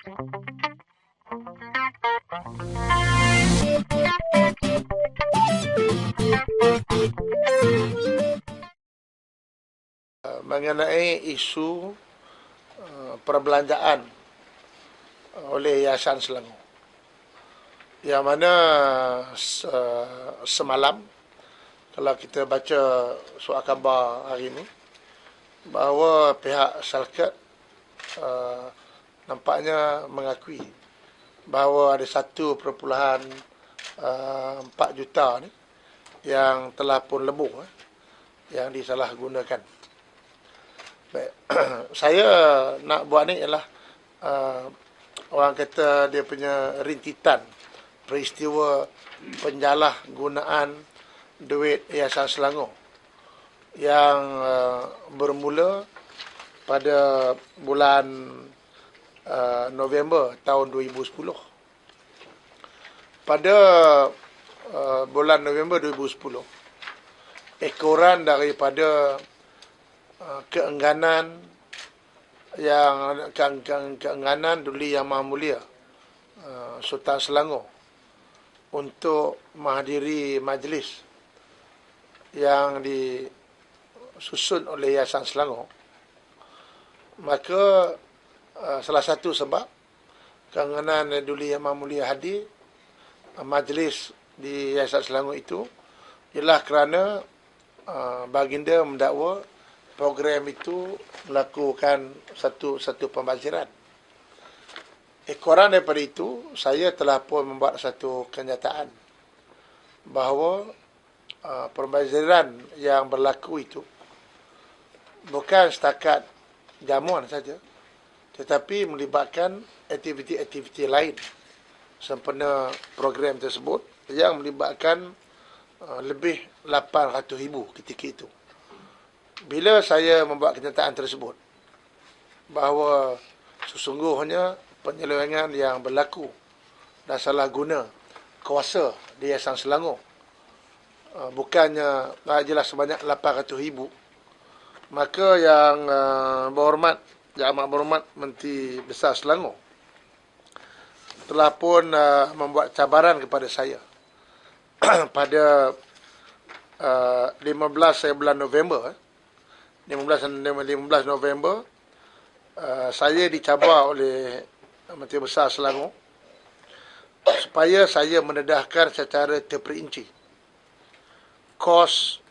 Mengenai isu perbelanjaan oleh Yayasan Selangor, yang mana semalam kalau kita baca surat khabar hari ini, bahawa pihak Syarikat nampaknya mengakui bahawa ada 1.4 juta ni yang telah pun lebur yang disalahgunakan. Baik. Saya nak buat ni ialah orang kata dia punya rintitan peristiwa penjalahgunaan duit Yayasan Selangor yang bermula pada bulan November tahun 2010. Pada bulan November 2010, ekoran daripada keengganan Duli Yang Maha Mulia Sultan Selangor untuk menghadiri majlis yang disusun oleh Yayasan Selangor, maka salah satu sebab keengganan Duli Yang Maha Mulia hadir majlis di Yayasan Selangor itu ialah kerana baginda mendakwa program itu melakukan satu pembaziran. Ekoran daripada itu, saya telah pun membuat satu kenyataan bahawa pembaziran yang berlaku itu bukan setakat jamuan saja, tetapi melibatkan aktiviti-aktiviti lain sempena program tersebut yang melibatkan lebih 800,000 ketika itu. Bila saya membuat kenyataan tersebut bahawa sesungguhnya penyelewengan yang berlaku dan salah guna kuasa di Yayasan Selangor bukannya jelas sebanyak 800,000, maka yang Yang Amat Berhormat Menteri Besar Selangor telah pun membuat cabaran kepada saya pada 15 bulan November 15 November saya dicabar oleh Menteri Besar Selangor supaya saya mendedahkan secara terperinci kos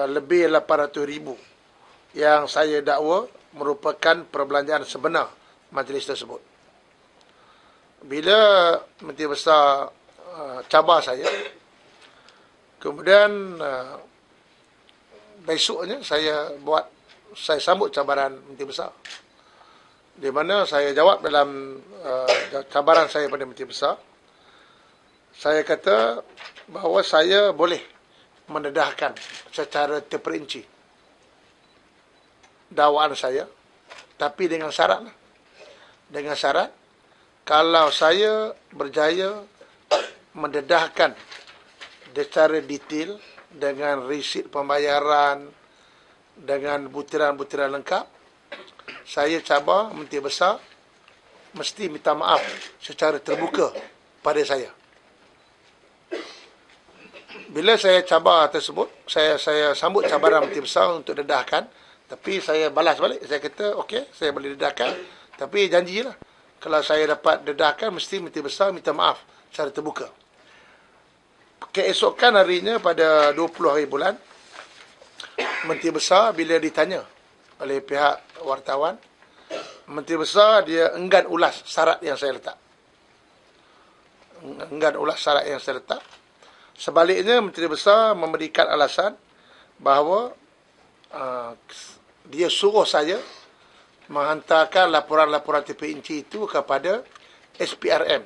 lebih 800,000 yang saya dakwa merupakan perbelanjaan sebenar majlis tersebut. Bila Menteri Besar cabar saya, kemudian besoknya saya sambut cabaran Menteri Besar, di mana saya jawab dalam cabaran saya pada Menteri Besar. Saya kata bahawa saya boleh mendedahkan secara terperinci dakwaan saya, tapi dengan syarat kalau saya berjaya mendedahkan secara detail dengan resit pembayaran, dengan butiran-butiran lengkap, saya cabar Menteri Besar mesti minta maaf secara terbuka pada saya. Bila saya cabar tersebut, saya sambut cabaran Menteri Besar untuk dedahkan, tapi saya balas balik. Saya kata, okey, saya boleh dedahkan, tapi janjilah kalau saya dapat dedahkan, mesti Menteri Besar minta maaf secara terbuka. Keesokan harinya pada 20 hari bulan, Menteri Besar bila ditanya oleh pihak wartawan, Menteri Besar dia enggan ulas syarat yang saya letak. Sebaliknya, Menteri Besar memberikan alasan bahawa dia suruh saya menghantarkan laporan-laporan terperinci itu kepada SPRM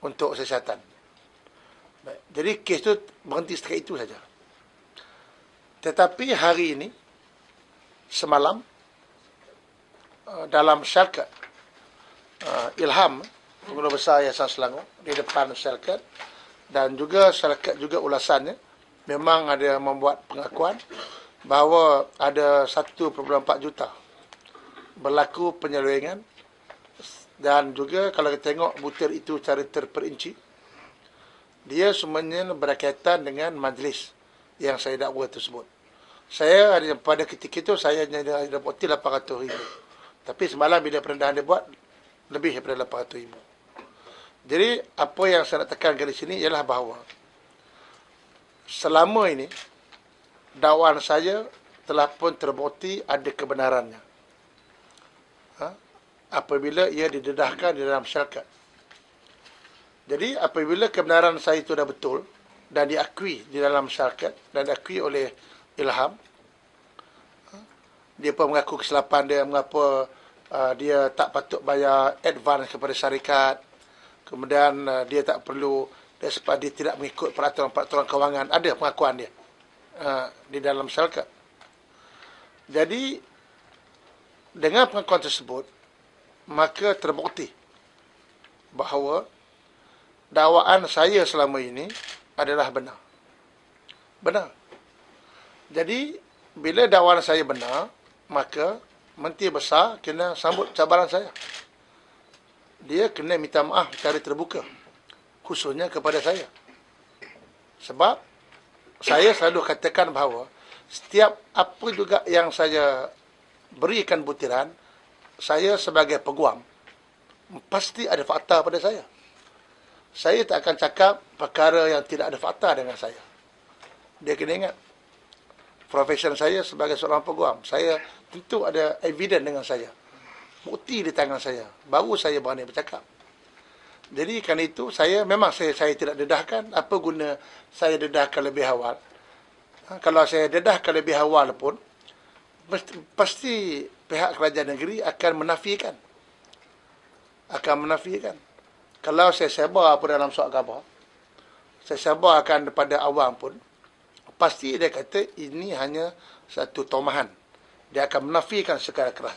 untuk siasatan. Jadi kes itu berhenti setakat itu saja. Tetapi hari ini, semalam, dalam syarikat Ilham, Pengguna Besar Yayasan Selangor, di depan syarikat, dan juga syarikat juga ulasannya, memang ada membuat pengakuan bahawa ada 1.4 juta berlaku penyelewengan Dan juga kalau kita tengok butir itu secara terperinci, dia semuanya berkaitan dengan majlis yang saya dakwa tersebut. Saya pada ketika itu saya hanya dapati 800,000. Tapi semalam bila perendahan dia buat, lebih daripada 800,000. Jadi apa yang saya nak tekankan di sini ialah bahawa selama ini dakwaan saya telah pun terbukti ada kebenarannya. Apabila ia didedahkan di dalam masyarakat. Jadi apabila kebenaran saya itu dah betul dan diakui di dalam masyarakat dan diakui oleh Ilham, dia pun mengaku kesilapan dia, mengapa dia tak patut bayar advance kepada syarikat, kemudian dia tak perlu, sebab dia tidak mengikut peraturan-peraturan kewangan, ada pengakuan dia di dalam masyarakat. Jadi dengan pengakuan tersebut, maka terbukti bahawa dakwaan saya selama ini adalah benar. Benar. Jadi, bila dakwaan saya benar, maka Menteri Besar kena sambut cabaran saya. Dia kena minta maaf secara terbuka, khususnya kepada saya. Sebab saya selalu katakan bahawa setiap apa juga yang saya berikan butiran, saya sebagai peguam pasti ada fakta pada saya. Saya tak akan cakap perkara yang tidak ada fakta dengan saya. Dia kena ingat, profesion saya sebagai seorang peguam, saya tentu ada evidence dengan saya, bukti di tangan saya, baru saya berani bercakap. Jadi kerana itu saya memang saya tidak dedahkan. Apa guna saya dedahkan lebih awal? Kalau saya dedahkan lebih awal pun, pasti pihak kerajaan negeri akan menafikan. Kalau saya sebar apa dalam surat khabar, saya sebarkan kepada awam pun, pasti dia kata ini hanya satu tomahan. Dia akan menafikan secara keras.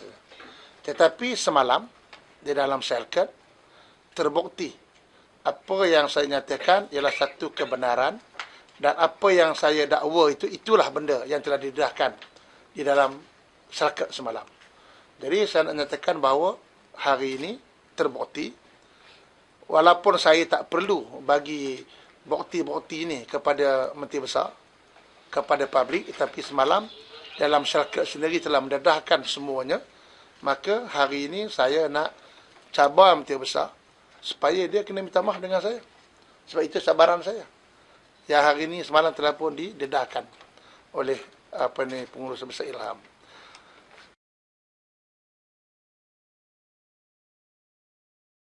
Tetapi semalam, di dalam syarikat, terbukti apa yang saya nyatakan ialah satu kebenaran, dan apa yang saya dakwa itulah benda yang telah didedahkan di dalam syarikat semalam. Jadi saya nak nyatakan bahawa hari ini terbukti, walaupun saya tak perlu bagi bukti-bukti ini kepada Menteri Besar, kepada publik, tapi semalam dalam syarikat sendiri telah mendedahkan semuanya, maka hari ini saya nak cabar Menteri Besar supaya dia kena minta maaf dengan saya. Sebab itu cabaran saya. Yang hari ini semalam telah pun didedahkan oleh pengurus besar Ilham.